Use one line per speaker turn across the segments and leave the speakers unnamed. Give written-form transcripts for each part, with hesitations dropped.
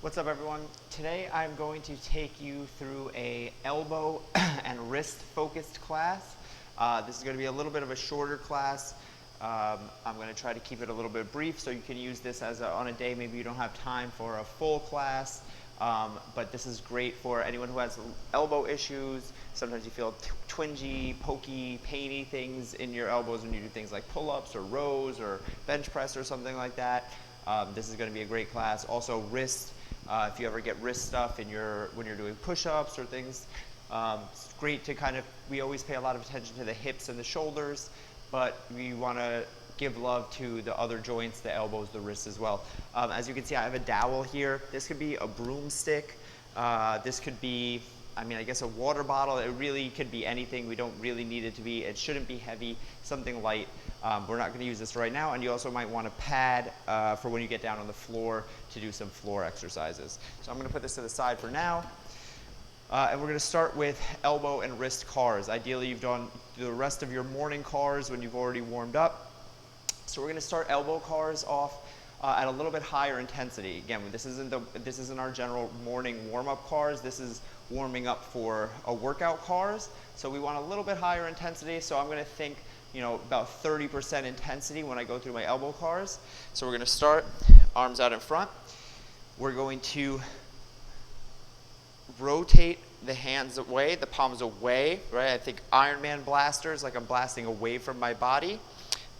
What's up, everyone? Today I'm going to take you through a elbow and wrist focused class. This is going to be a little bit of a shorter class. I'm going to try to keep it a little bit brief so you can use this as on a day maybe you don't have time for a full class. But this is great for anyone who has elbow issues. Sometimes you feel twingy, pokey, painy things in your elbows when you do things like pull-ups or rows or bench press or something like that. This is going to be a great class. Also wrist. If you ever get wrist stuff when you're doing push-ups or things, it's great to we always pay a lot of attention to the hips and the shoulders, but we want to give love to the other joints, the elbows, the wrists as well. As you can see, I have a dowel here. This could be a broomstick. This could be, I guess a water bottle. It really could be anything. We don't really need it to be. It shouldn't be heavy, something light. We're not going to use this right now, and you also might want a pad for when you get down on the floor to do some floor exercises. So I'm going to put this to the side for now. And we're going to start with elbow and wrist cars. Ideally, you've done the rest of your morning cars when you've already warmed up. So we're going to start elbow cars off at a little bit higher intensity. Again, this isn't our general morning warm-up cars. This is warming up for a workout cars. So we want a little bit higher intensity. So I'm going to think, about 30% intensity when I go through my elbow cars. So we're going to start arms out in front. We're going to rotate the hands away, the palms away, right? I think Ironman blasters, like I'm blasting away from my body.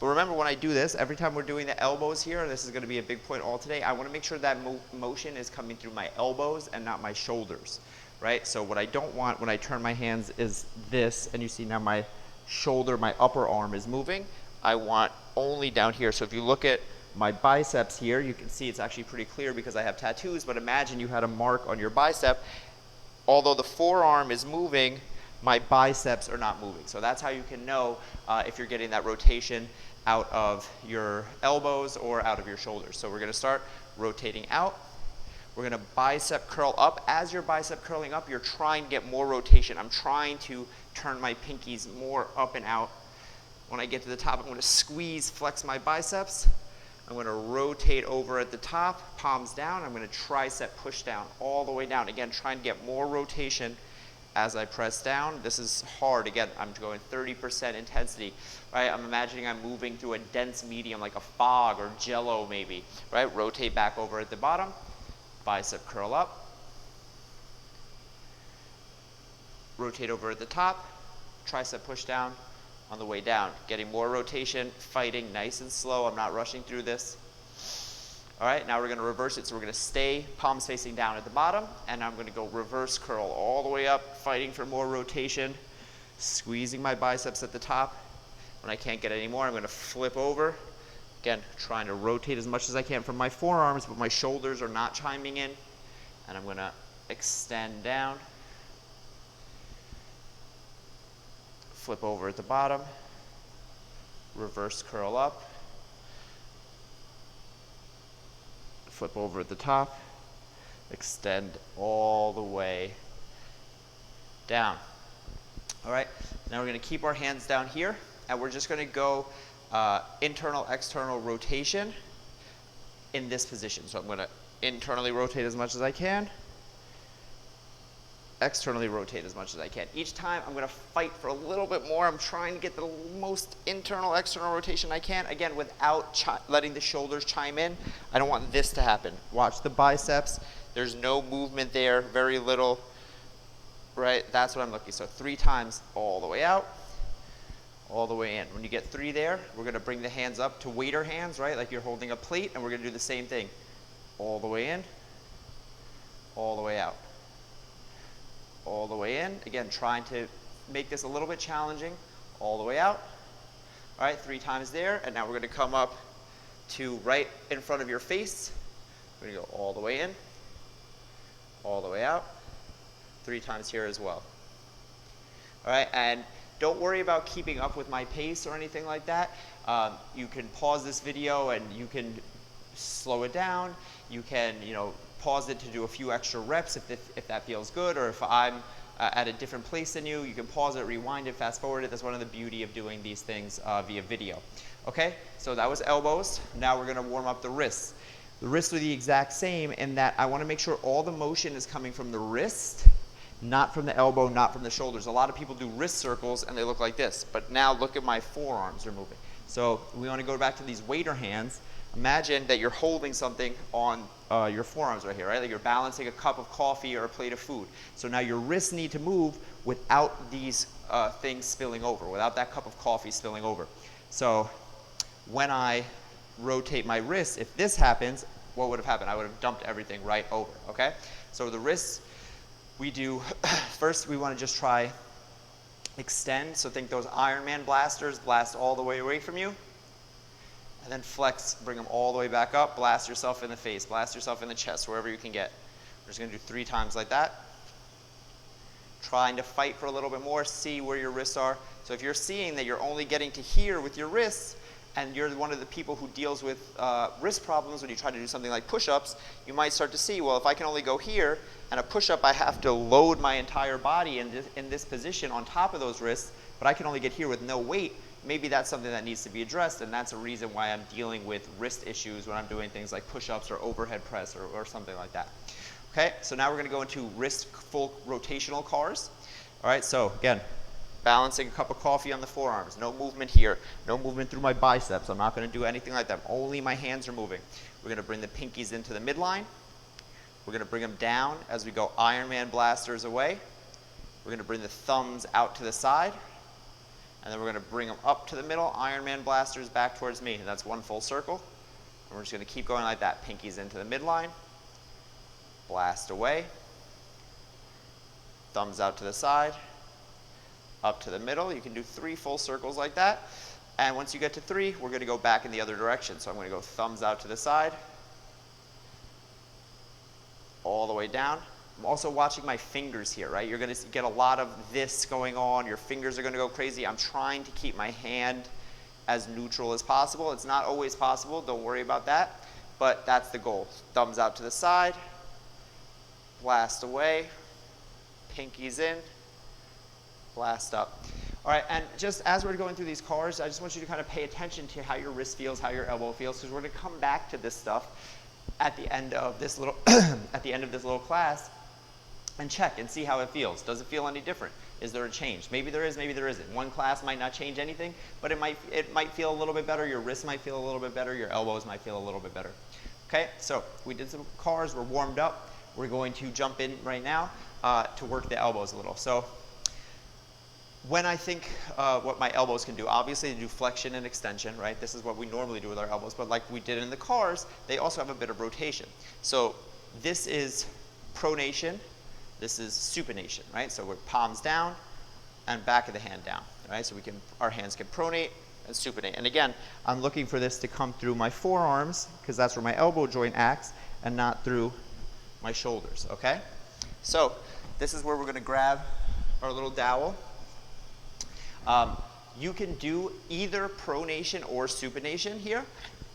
But remember, when I do this, every time we're doing the elbows here, and this is going to be a big point all today, I want to make sure that motion is coming through my elbows and not my shoulders, right? So what I don't want when I turn my hands is this, and you see now my shoulder, my upper arm is moving. I want only down here. So if you look at my biceps here, you can see it's actually pretty clear because I have tattoos, but imagine you had a mark on your bicep. Although the forearm is moving, my biceps are not moving. So that's how you can know if you're getting that rotation out of your elbows or out of your shoulders. So we're going to start rotating out. We're going to bicep curl up. As you're bicep curling up, you're trying to get more rotation. I'm trying to turn my pinkies more up and out. When I get to the top, I'm going to squeeze, flex my biceps. I'm going to rotate over at the top, palms down. I'm going to tricep push down all the way down. Again, trying to get more rotation as I press down. This is hard. Again, I'm going 30% intensity, right? I'm imagining I'm moving through a dense medium like a fog or jello maybe, right? Rotate back over at the bottom, bicep curl up. Rotate over at the top, tricep push down on the way down. Getting more rotation, fighting nice and slow. I'm not rushing through this. All right, now we're going to reverse it. So we're going to stay palms facing down at the bottom, and I'm going to go reverse curl all the way up, fighting for more rotation, squeezing my biceps at the top. When I can't get any more, I'm going to flip over. Again, trying to rotate as much as I can from my forearms, but my shoulders are not chiming in. And I'm going to extend down. Flip over at the bottom. Reverse curl up. Flip over at the top, extend all the way down. All right, now we're going to keep our hands down here, and we're just going to go internal, external rotation in this position. So I'm going to internally rotate as much as I can, externally rotate as much as I can. Each time I'm going to fight for a little bit more. I'm trying to get the most internal, external rotation I can, again, without letting the shoulders chime in. I don't want this to happen. Watch the biceps. There's no movement there, very little, right? That's what I'm looking. So 3 times all the way out, all the way in. When you get 3 there, we're going to bring the hands up to waiter hands, right? Like you're holding a plate, and we're going to do the same thing. All the way in, all the way out. All the way in. Again, trying to make this a little bit challenging. All the way out. All right, 3 times there. And now we're going to come up to right in front of your face. We're going to go all the way in, all the way out. 3 times here as well. All right, and don't worry about keeping up with my pace or anything like that. You can pause this video and you can slow it down. You can, pause it to do a few extra reps if that feels good, or if I'm at a different place than you, you can pause it, rewind it, fast forward it. That's one of the beauty of doing these things via video. Okay, so that was elbows. Now we're going to warm up the wrists. The wrists are the exact same in that I want to make sure all the motion is coming from the wrist, not from the elbow, not from the shoulders. A lot of people do wrist circles and they look like this, but now look at my forearms are moving. So we want to go back to these waiter hands. Imagine that you're holding something on your forearms right here, right? Like you're balancing a cup of coffee or a plate of food. So now your wrists need to move without these things spilling over, without that cup of coffee spilling over. So when I rotate my wrists, if this happens, what would have happened? I would have dumped everything right over, okay? So the wrists, we do, first we want to just try extend. So think those Ironman blasters, blast all the way away from you. And then flex, bring them all the way back up, blast yourself in the face, blast yourself in the chest, wherever you can get. We're just going to do 3 times like that. Trying to fight for a little bit more, see where your wrists are. So if you're seeing that you're only getting to here with your wrists, and you're one of the people who deals with wrist problems when you try to do something like push-ups, you might start to see, well, if I can only go here, and a push-up I have to load my entire body in this position on top of those wrists, but I can only get here with no weight. Maybe that's something that needs to be addressed, and that's a reason why I'm dealing with wrist issues when I'm doing things like push-ups or overhead press or something like that. Okay, so now we're going to go into wrist full rotational cars. All right, so again, balancing a cup of coffee on the forearms, no movement here, no movement through my biceps. I'm not going to do anything like that. Only my hands are moving. We're going to bring the pinkies into the midline. We're going to bring them down as we go Ironman blasters away. We're going to bring the thumbs out to the side. And then we're going to bring them up to the middle, Ironman blasters back towards me. And that's 1 full circle. And we're just going to keep going like that. Pinkies into the midline. Blast away. Thumbs out to the side. Up to the middle. You can do 3 full circles like that. And once you get to 3, we're going to go back in the other direction. So I'm going to go thumbs out to the side. All the way down. I'm also watching my fingers here, right? You're going to get a lot of this going on. Your fingers are going to go crazy. I'm trying to keep my hand as neutral as possible. It's not always possible. Don't worry about that. But that's the goal. Thumbs out to the side. Blast away. Pinkies in. Blast up. All right, and just as we're going through these cars, I just want you to kind of pay attention to how your wrist feels, how your elbow feels, because we're going to come back to this stuff at the end of this little little class and check and see how it feels. Does it feel any different? Is there a change? Maybe there is, maybe there isn't. One class might not change anything, but it might feel a little bit better. Your wrists might feel a little bit better. Your elbows might feel a little bit better. Okay, so we did some cars. We're warmed up. We're going to jump in right now to work the elbows a little. So when I think what my elbows can do, obviously they do flexion and extension, right? This is what we normally do with our elbows, but like we did in the cars, they also have a bit of rotation. So this is pronation, this is supination, right? So we're palms down and back of the hand down, right? So our hands can pronate and supinate. And again, I'm looking for this to come through my forearms because that's where my elbow joint acts and not through my shoulders, okay? So this is where we're gonna grab our little dowel. You can do either pronation or supination here.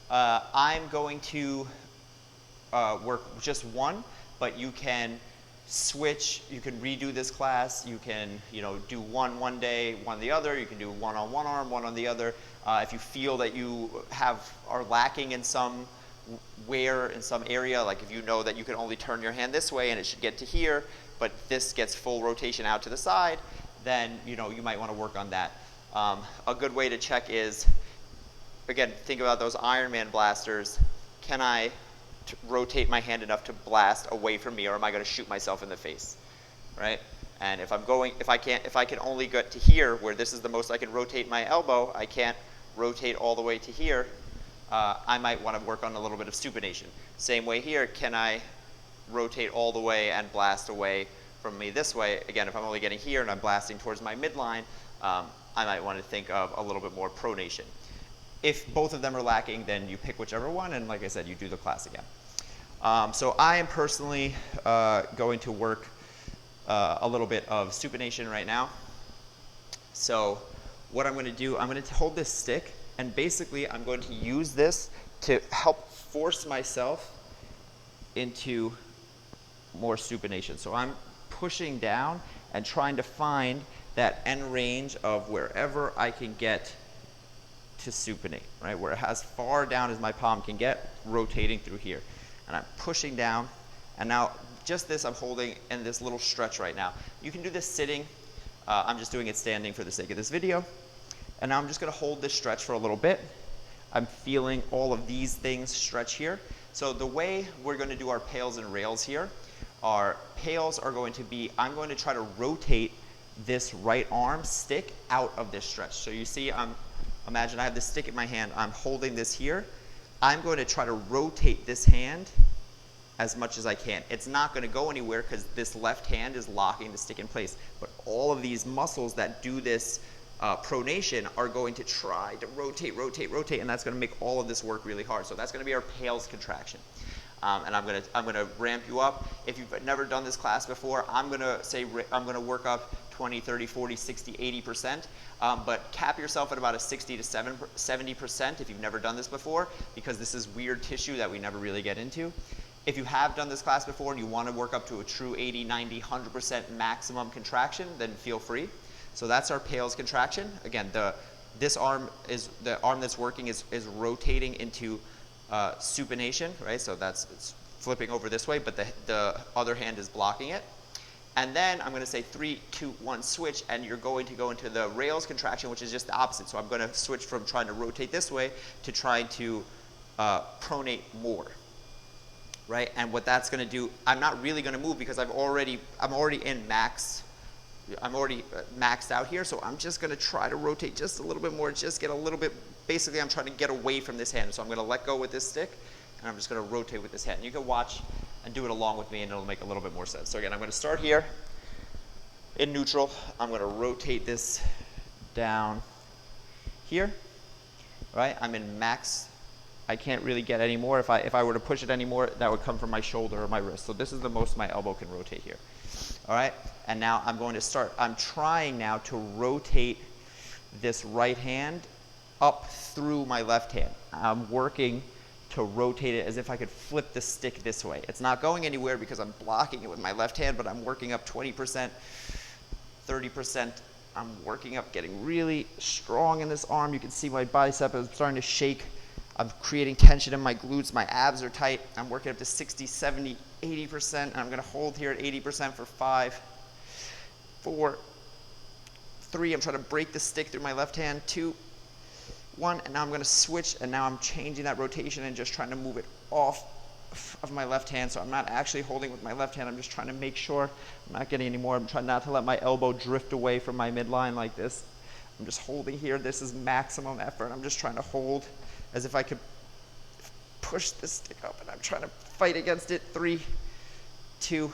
I'm going to work just one, but you can switch. You can redo this class. You can, do one day, one the other. You can do one on one arm, one on the other. If you feel that you are lacking in some area, like if you know that you can only turn your hand this way and it should get to here, but this gets full rotation out to the side, then you might want to work on that. A good way to check is, again, think about those Ironman blasters. Can I rotate my hand enough to blast away from me, or am I going to shoot myself in the face, right? And if I can only get to here, where this is the most I can rotate my elbow, I can't rotate all the way to here. I might want to work on a little bit of supination. Same way here, can I rotate all the way and blast away from me this way? Again, if I'm only getting here and I'm blasting towards my midline, I might want to think of a little bit more pronation. If both of them are lacking, then you pick whichever one, and like I said, you do the class again. So I am personally going to work a little bit of supination right now. So what I'm going to do, I'm going to hold this stick, and basically I'm going to use this to help force myself into more supination. So I'm pushing down and trying to find that end range of wherever I can get to supinate, right? Where it has far down as my palm can get, rotating through here. and I'm pushing down. And now just this I'm holding in this little stretch right now. You can do this sitting. I'm just doing it standing for the sake of this video. And now I'm just going to hold this stretch for a little bit. I'm feeling all of these things stretch here. So the way we're going to do our PAILS and rails here, our PAILS are going to be, I'm going to try to rotate this right arm stick out of this stretch. So you see, imagine I have this stick in my hand. I'm holding this here. I'm going to try to rotate this hand as much as I can. It's not going to go anywhere because this left hand is locking the stick in place. But all of these muscles that do this pronation are going to try to rotate, rotate, rotate, and that's going to make all of this work really hard. So that's going to be our PAILS contraction. And I'm going to ramp you up. If you've never done this class before, I'm going to work up 20, 30, 40, 60, 80%. But cap yourself at about a 60 to 70% if you've never done this before, because this is weird tissue that we never really get into. If you have done this class before and you want to work up to a true 80, 90, 100% maximum contraction, then feel free. So that's our PAILS contraction. Again, the arm that's working is rotating into supination, right? So it's flipping over this way, but the other hand is blocking it. And then I'm going to say 3, 2, 1, switch, and you're going to go into the rails contraction, which is just the opposite. So I'm going to switch from trying to rotate this way to trying to pronate more, right? And what that's going to do, I'm not really going to move because I'm already maxed out here. So I'm just going to try to rotate just a little bit more, just get a little bit. Basically, I'm trying to get away from this hand. So I'm going to let go with this stick, and I'm just going to rotate with this hand. You can watch and do it along with me, and it'll make a little bit more sense. So again, I'm going to start here in neutral. I'm going to rotate this down here, right? I'm in max. I can't really get any more. If I were to push it any more, that would come from my shoulder or my wrist. So this is the most my elbow can rotate here. All right? And now I'm going to start. I'm trying now to rotate this right hand up through my left hand. I'm working to rotate it as if I could flip the stick this way. It's not going anywhere because I'm blocking it with my left hand, but I'm working up 20%, 30%. I'm working up, getting really strong in this arm. You can see my bicep is starting to shake. I'm creating tension in my glutes. My abs are tight. I'm working up to 60, 70, 80%. And I'm going to hold here at 80% for 5, 4, 3. I'm trying to break the stick through my left hand. 2, 1. And now I'm going to switch. And now I'm changing that rotation and just trying to move it off of my left hand. So I'm not actually holding with my left hand. I'm just trying to make sure I'm not getting any more. I'm trying not to let my elbow drift away from my midline like this. I'm just holding here. This is maximum effort. I'm just trying to hold as if I could push the stick up, and I'm trying to fight against it. 3, 2,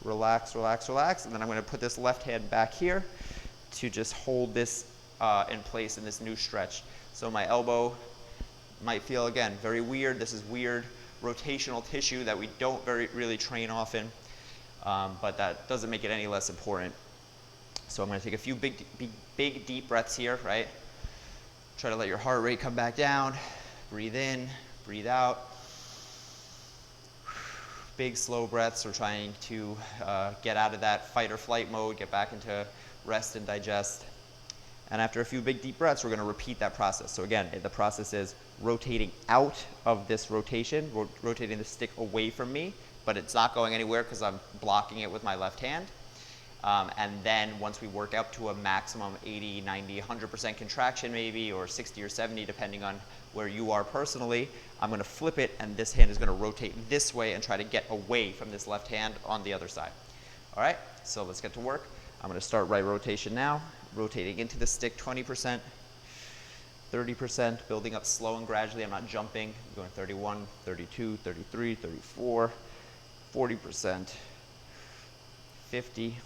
relax, relax, relax. And then I'm going to put this left hand back here to just hold this in place in this new stretch. So my elbow might feel, again, very weird. This is weird rotational tissue that we don't really train often, but that doesn't make it any less important. So I'm going to take a few big deep breaths here, right? Try to let your heart rate come back down. Breathe in, breathe out. Big slow breaths. We're trying to get out of that fight or flight mode, get back into rest and digest. And after a few big deep breaths, we're going to repeat that process. So again, the process is rotating out of this rotation, rotating the stick away from me, but it's not going anywhere because I'm blocking it with my left hand. And then once we work up to a maximum 80, 90, 100% contraction maybe, or 60 or 70, depending on where you are personally, I'm going to flip it, and this hand is going to rotate this way and try to get away from this left hand on the other side. All right, so let's get to work. I'm going to start right rotation now, rotating into the stick 20%, 30%, building up slow and gradually. I'm not jumping. I'm going 31, 32, 33, 34, 40%, 50.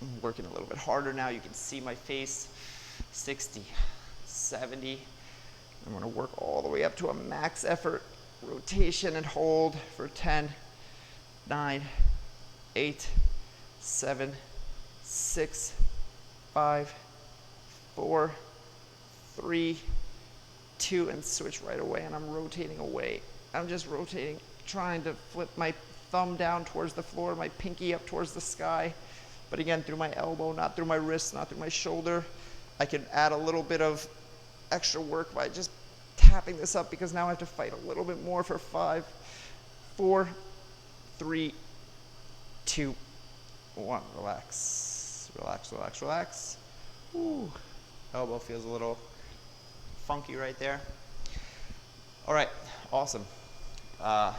I'm working a little bit harder now. You can see my face. 60, 70. I'm going to work all the way up to a max effort. Rotation and hold for 10, 9, 8, 7, 6, 5, 4, 3, 2, and switch right away. And I'm rotating away. I'm just rotating, trying to flip my thumb down towards the floor, my pinky up towards the sky. But again, through my elbow, not through my wrist, not through my shoulder. I can add a little bit of extra work by just tapping this up, because now I have to fight a little bit more for 5, 4, 3, 2, 1. Relax, relax, relax, relax. Ooh. Elbow feels a little funky right there. All right, awesome. We're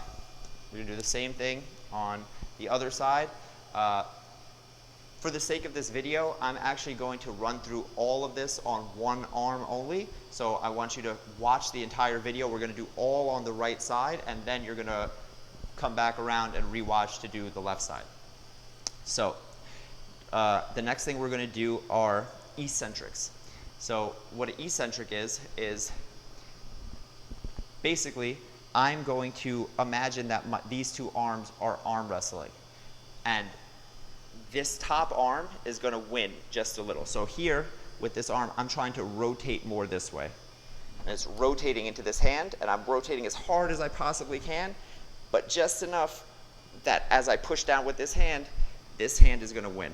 gonna do the same thing on the other side. For the sake of this video, I'm actually going to run through all of this on one arm only. So I want you to watch the entire video. We're gonna do all on the right side, and then you're gonna come back around and rewatch to do the left side. So the next thing we're gonna do are eccentrics. So what an eccentric is basically I'm going to imagine that these two arms are arm wrestling, and this top arm is going to win just a little. So here with this arm, I'm trying to rotate more this way, and it's rotating into this hand, and I'm rotating as hard as I possibly can, but just enough that as I push down with this hand is going to win.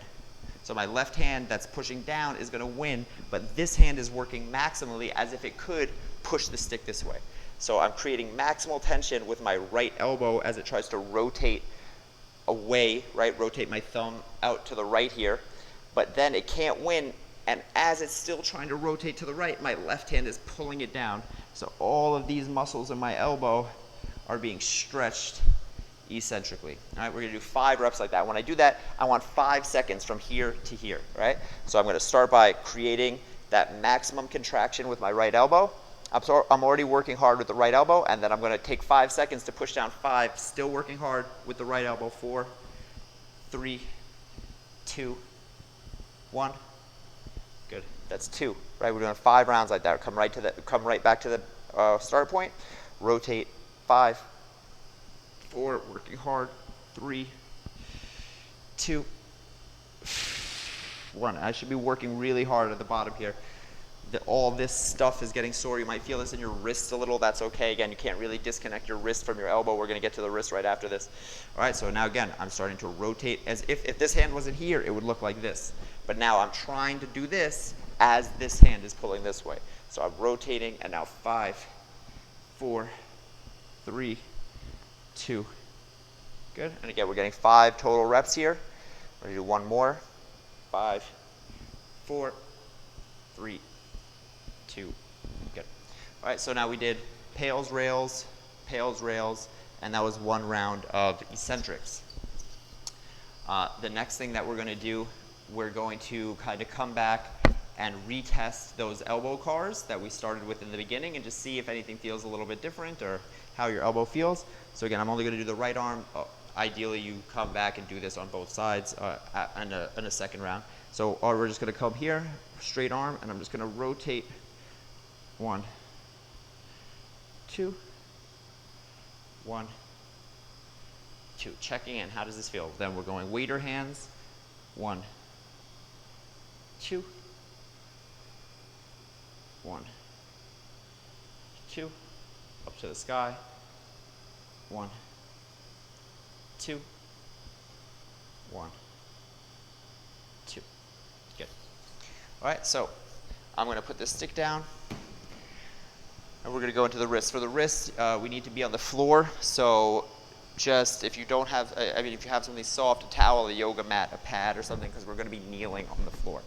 So my left hand that's pushing down is going to win, but this hand is working maximally as if it could push the stick this way. So I'm creating maximal tension with my right elbow as it tries to rotate away, right? Rotate my thumb out to the right here, but then it can't win, and as it's still trying to rotate to the right, my left hand is pulling it down. So all of these muscles in my elbow are being stretched eccentrically. All right, we're gonna do 5 reps like that. When I do that, I want 5 seconds from here to here, right? So I'm gonna start by creating that maximum contraction with my right elbow. I'm already working hard with the right elbow, and then I'm gonna take 5 seconds to push down 5, still working hard with the right elbow. 4, 3, 2, 1. Good, that's 2, right? We're doing 5 rounds like that. Come right back to the start point, rotate, 5, 4, working hard, 3, 2, 1. I should be working really hard at the bottom here. All this stuff is getting sore. You might feel this in your wrists a little. That's okay. Again, you can't really disconnect your wrist from your elbow. We're going to get to the wrist right after this. All right, so now again, I'm starting to rotate as if this hand wasn't here, it would look like this. But now I'm trying to do this as this hand is pulling this way. So I'm rotating, and now 5, 4, 3, 2. Good. And again, we're getting 5 total reps here. We're going to do one more. 5, 4, 3, 2. Good. All right, so now we did PAILS rails, and that was 1 round of eccentrics. The next thing that we're going to do, we're going to kind of come back and retest those elbow cars that we started with in the beginning and just see if anything feels a little bit different or how your elbow feels. So again, I'm only going to do the right arm. Ideally, you come back and do this on both sides in a second round. So we're just going to come here, straight arm, and I'm just going to rotate 1, 2, 1, 2. Checking in. How does this feel? Then we're going waiter hands. 1, 2, 1, 2. Up to the sky. 1, 2, 1, 2. Good. All right, so I'm going to put this stick down, and we're going to go into the wrist. For the wrist, we need to be on the floor. So just if you don't have, if you have something soft, a towel, a yoga mat, a pad, or something, because we're going to be kneeling on the floor.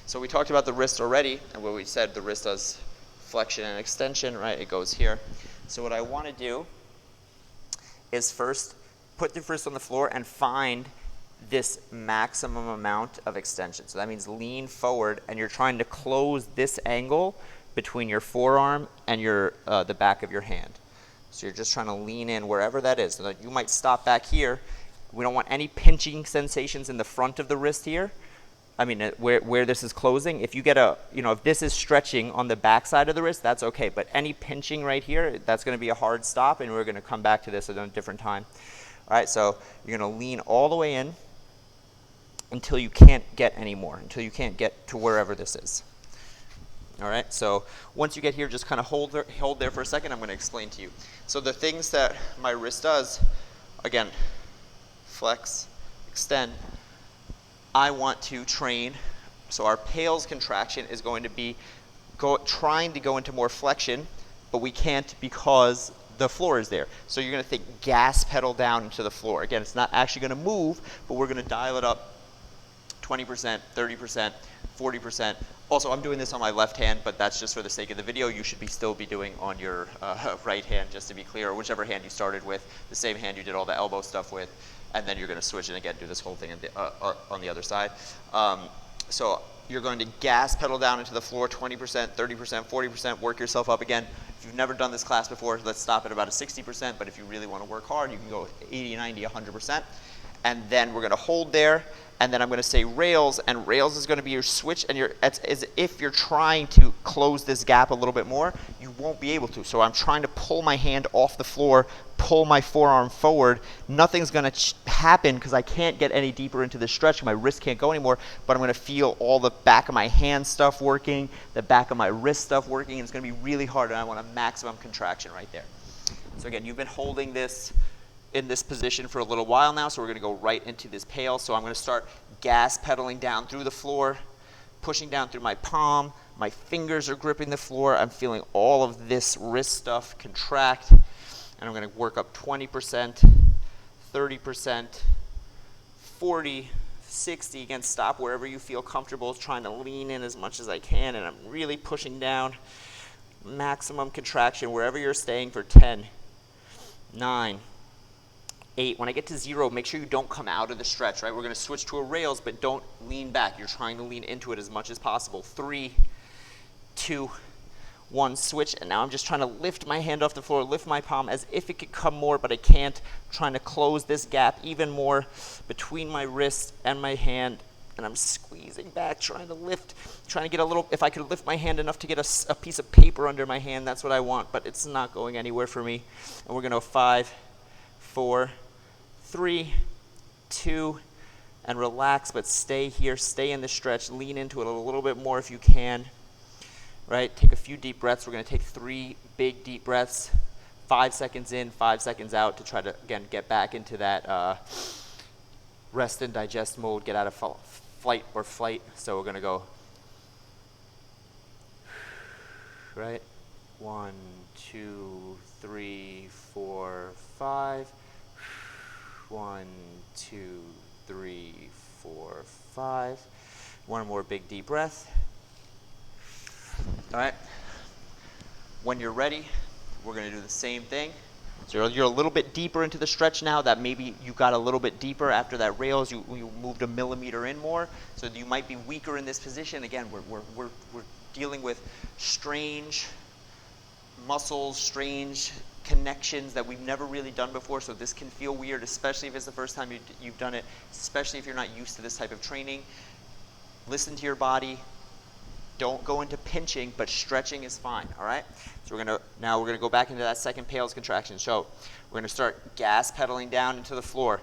So we talked about the wrist already, and what we said, the wrist does flexion and extension, right? It goes here. So what I want to do is first put the wrist on the floor and find this maximum amount of extension. So that means lean forward, and you're trying to close this angle between your forearm and your the back of your hand. So you're just trying to lean in wherever that is. So that you might stop back here. We don't want any pinching sensations in the front of the wrist here. I mean, where this is closing. If you get if this is stretching on the back side of the wrist, that's okay. But any pinching right here, that's going to be a hard stop, and we're going to come back to this at a different time. All right, so you're going to lean all the way in until you can't get any more, until you can't get to wherever this is. All right, so once you get here, just kind of hold there for a second. I'm going to explain to you. So the things that my wrist does, again, flex, extend. I want to train, so our PAILS contraction is going to be trying to go into more flexion, but we can't because the floor is there. So you're going to think gas pedal down into the floor. Again, it's not actually going to move, but we're going to dial it up 20%, 30%, 40%. Also, I'm doing this on my left hand, but that's just for the sake of the video. You should still be doing on your right hand, just to be clear, or whichever hand you started with, the same hand you did all the elbow stuff with, and then you're going to switch and again do this whole thing on the other side. So you're going to gas pedal down into the floor 20%, 30%, 40%, work yourself up again. If you've never done this class before, let's stop at about a 60%, but if you really want to work hard, you can go 80, 90, 100%. And then we're going to hold there, and then I'm going to say rails, and rails is going to be your switch, and it's as if you're trying to close this gap a little bit more, you won't be able to. So I'm trying to pull my hand off the floor, pull my forearm forward. Nothing's going to happen because I can't get any deeper into the stretch. My wrist can't go anymore, but I'm going to feel all the back of my hand stuff working, the back of my wrist stuff working, and it's going to be really hard, and I want a maximum contraction right there. So again, you've been holding this in this position for a little while now, so we're going to go right into this PAILS. So I'm going to start gas pedaling down through the floor, pushing down through my palm. My fingers are gripping the floor. I'm feeling all of this wrist stuff contract, and I'm going to work up 20%, 30%, 40, 60. Again, stop wherever you feel comfortable, trying to lean in as much as I can, and I'm really pushing down. Maximum contraction wherever you're staying for 10, 9, 8. When I get to 0, make sure you don't come out of the stretch, right? We're going to switch to a rails, but don't lean back. You're trying to lean into it as much as possible. 3, 2, 1, switch. And now I'm just trying to lift my hand off the floor, lift my palm as if it could come more, but I can't. I'm trying to close this gap even more between my wrist and my hand. And I'm squeezing back, trying to lift, trying to get a little, if I could lift my hand enough to get a piece of paper under my hand, that's what I want, but it's not going anywhere for me. And we're going to go 5, 4, 3, 2, and relax, but stay here, stay in the stretch, lean into it a little bit more if you can, right? Take a few deep breaths. We're going to take 3 big deep breaths, 5 seconds in, 5 seconds out to try to, again, get back into that rest and digest mode, get out of flight or flight. So we're going to go, right? 1, 2, 3, 4, 5. 1, 2, 3, 4, 5. One more big deep breath. All right. When you're ready, we're going to do the same thing. So you're a little bit deeper into the stretch now. That maybe you got a little bit deeper after that rails. You moved a millimeter in more. So you might be weaker in this position. Again, we're dealing with strange muscles, strange connections that we've never really done before, so this can feel weird, especially if it's the first time you've done it, especially if you're not used to this type of training. Listen to your body. Don't go into pinching, but stretching is fine, all right? So we're gonna go back into that second PAILS contraction. So we're gonna start gas pedaling down into the floor.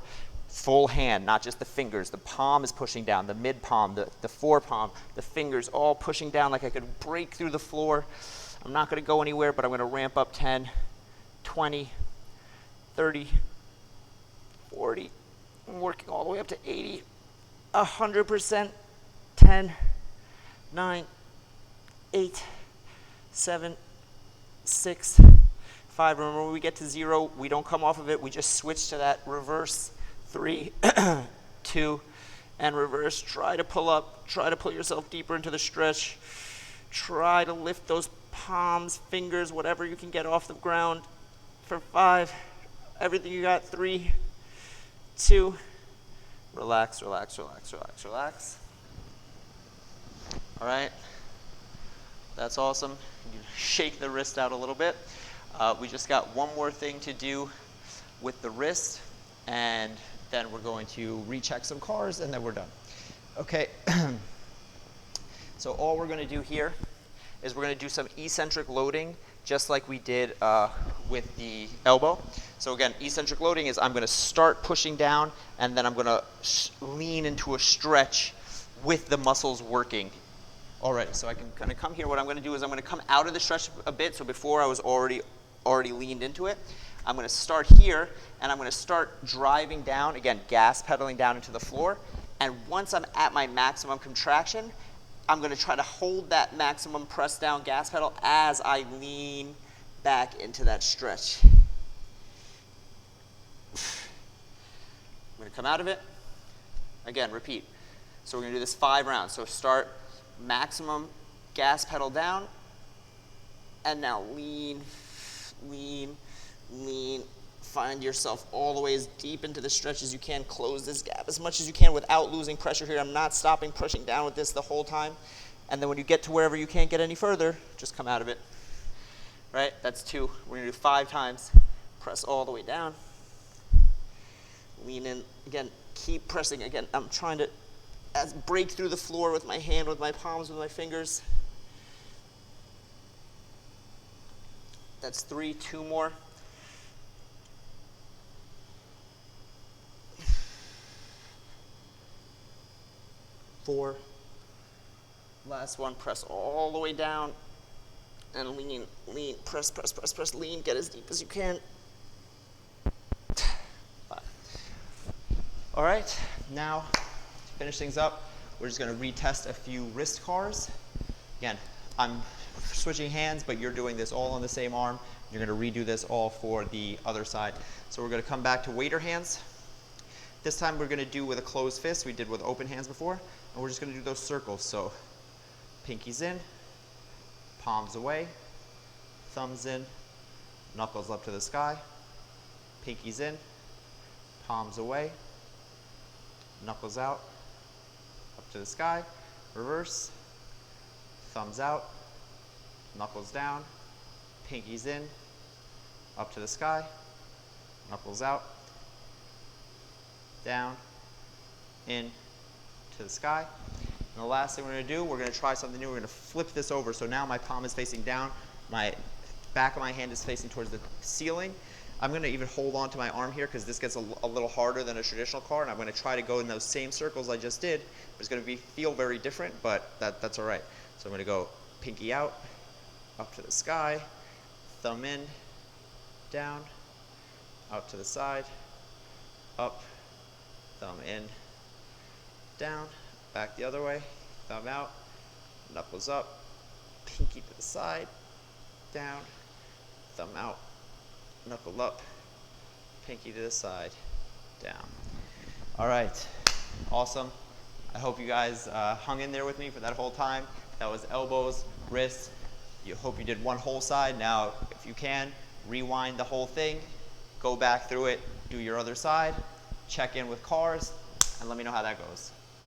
Full hand, not just the fingers. The palm is pushing down, the mid palm, the forearm, the fingers all pushing down like I could break through the floor. I'm not gonna go anywhere, but I'm gonna ramp up 10, 20, 30, 40. I'm working all the way up to 80, 100%, 10, 9, 8, 7, 6, 5. Remember, when we get to 0, we don't come off of it. We just switch to that reverse. 3, 2, and reverse. Try to pull up. Try to pull yourself deeper into the stretch. Try to lift those palms, fingers, whatever you can get off the ground. For 5, everything you got. 3, 2, relax, relax, relax, relax, relax. All right, that's awesome. You shake the wrist out a little bit. We just got one more thing to do with the wrist, and then we're going to recheck some cars, and then we're done. Okay, so all we're going to do here is we're going to do some eccentric loading, just like we did with the elbow. So again, eccentric loading is I'm going to start pushing down, and then I'm going to lean into a stretch with the muscles working already. So I can kind of come here. What I'm going to do is I'm going to come out of the stretch a bit. So before I was already leaned into it. I'm going to start here, and I'm going to start driving down, again, gas pedaling down into the floor. And once I'm at my maximum contraction, I'm going to try to hold that maximum press down gas pedal as I lean back into that stretch.
I'm going to come out of it. Again, repeat. So we're going to do this 5 rounds. So start maximum gas pedal down, and now lean, lean, lean. Find yourself all the way as deep into the stretch as you can. Close this gap as much as you can without losing pressure here. I'm not stopping, pushing down with this the whole time. And then when you get to wherever you can't get any further, just come out of it. Right? That's 2. We're going to do 5 times. Press all the way down. Lean in. Again, keep pressing. Again, I'm trying to break through the floor with my hand, with my palms, with my fingers. That's 3. 2 more. 4. Last one. Press all the way down and lean, lean. Press, press, press, press. Lean. Get as deep as you can. 5.
All right, now to finish things up, we're just going to retest a few wrist cars. Again, I'm switching hands, but you're doing this all on the same arm. You're going to redo this all for the other side. So we're going to come back to waiter hands. This time we're going to do with a closed fist. We did with open hands before. And we're just going to do those circles. So pinkies in, palms away, thumbs in, knuckles up to the sky, pinkies in, palms away, knuckles out, up to the sky, reverse, thumbs out, knuckles down, pinkies in, up to the sky, knuckles out, down, in, to the sky. And the last thing we're going to do, we're going to try something new. We're going to flip this over. So now my palm is facing down. My back of my hand is facing towards the ceiling. I'm going to even hold on to my arm here because this gets a little harder than a traditional car. And I'm going to try to go in those same circles I just did. It's going to feel very different, but that's all right. So I'm going to go pinky out, up to the sky, thumb in, down, out to the side, up, thumb in, down, back the other way, thumb out, knuckles up, pinky to the side, down, thumb out, knuckle up, pinky to the side, down. All right, awesome. I hope you guys hung in there with me for that whole time. That was elbows, wrists. You hope you did one whole side. Now, if you can, rewind the whole thing, go back through it, do your other side, check in with cars, and let me know how that goes.